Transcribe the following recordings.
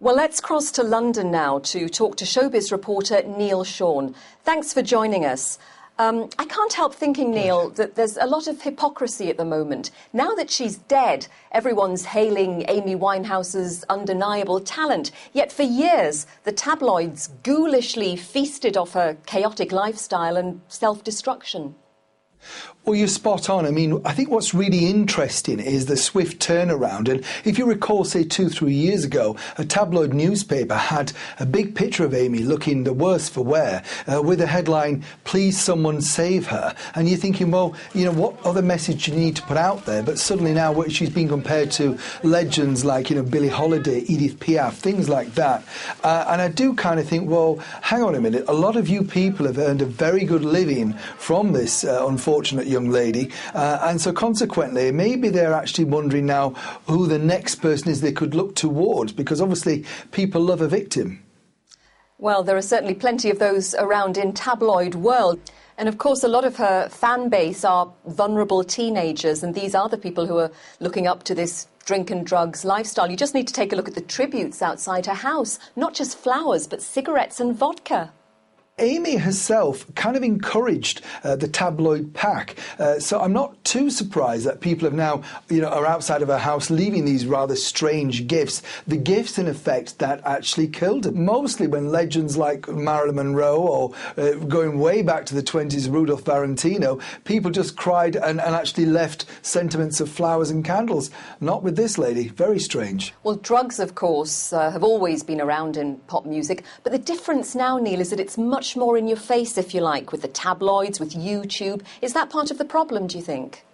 Well, let's cross to London now to talk to showbiz reporter Neil Sean. Thanks for joining us. I can't help thinking, Neil, that there's a lot of hypocrisy at the moment. Now that she's dead, everyone's hailing Amy Winehouse's undeniable talent. Yet for years, the tabloids ghoulishly feasted off her chaotic lifestyle and self-destruction. Well, you're spot on. I mean, I think what's really interesting is the swift turnaround. And if you recall, say, 2-3 years ago, a tabloid newspaper had a big picture of Amy looking the worse for wear, with a headline, "Please someone save her." And you're thinking, well, you know, what other message do you need to put out there? But suddenly now she's being compared to legends like, you know, Billie Holiday, Edith Piaf, things like that. And I do kind of think, well, hang on a minute. A lot of you people have earned a very good living from this unfortunate young lady, and so consequently maybe they're actually wondering now who the next person is they could look towards, because obviously people love a victim. Well, there are certainly plenty of those around in tabloid world. And of course, a lot of her fan base are vulnerable teenagers, and these are the people who are looking up to this drink and drugs lifestyle. You just need to take a look at the tributes outside her house. Not just flowers, but cigarettes and vodka. Amy herself kind of encouraged the tabloid pack, so I'm not too surprised that people have now, you know, are outside of her house leaving these rather strange gifts. The gifts, in effect, that actually killed her. Mostly when legends like Marilyn Monroe or going way back to the 20s, Rudolph Valentino, people just cried and actually left sentiments of flowers and candles. Not with this lady. Very strange. Well, drugs, of course, have always been around in pop music, but the difference now, Neil, is that it's much more in your face, if you like, with the tabloids, with YouTube. Is that part of the problem, do you think?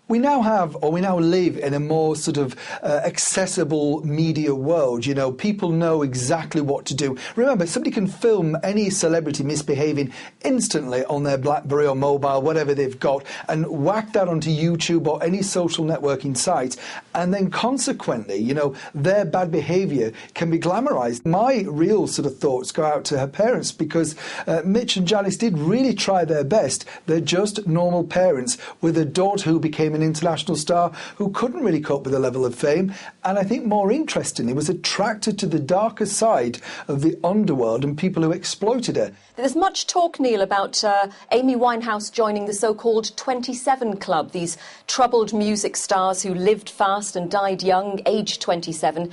We now live in a more sort of accessible media world. You know, people know exactly what to do. Remember, somebody can film any celebrity misbehaving instantly on their BlackBerry or mobile, whatever they've got, and whack that onto YouTube or any social networking site. And then consequently, you know, their bad behaviour can be glamorised. My real sort of thoughts go out to her parents, because Mitch and Janice did really try their best. They're just normal parents with a daughter who became an international star who couldn't really cope with the level of fame, and I think more interestingly was attracted to the darker side of the underworld and people who exploited her. There's much talk, Neil, about Amy Winehouse joining the so-called 27 Club, these troubled music stars who lived fast and died young, aged 27.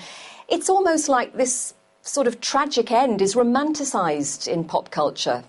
It's almost like this sort of tragic end is romanticised in pop culture.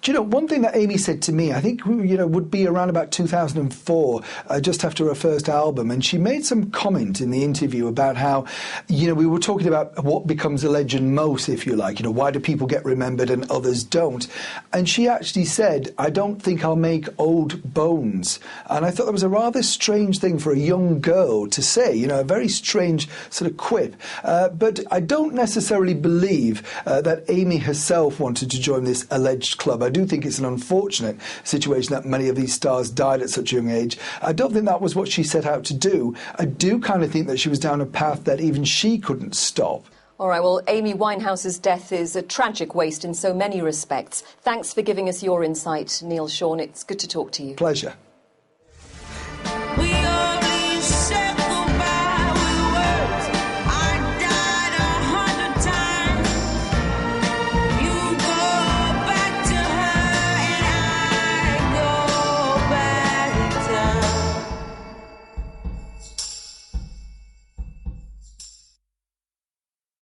Do you know, one thing that Amy said to me, I think, you know, would be around about 2004, just after her first album, and she made some comment in the interview about how, you know, we were talking about what becomes a legend most, if you like, you know, why do people get remembered and others don't? And she actually said, "I don't think I'll make old bones." And I thought that was a rather strange thing for a young girl to say, you know, a very strange sort of quip. But I don't necessarily believe that Amy herself wanted to join this alleged club. I do think it's an unfortunate situation that many of these stars died at such a young age. I don't think that was what she set out to do. I do kind of think that she was down a path that even she couldn't stop. All right, well, Amy Winehouse's death is a tragic waste in so many respects. Thanks for giving us your insight, Neil Sean. It's good to talk to you. Pleasure.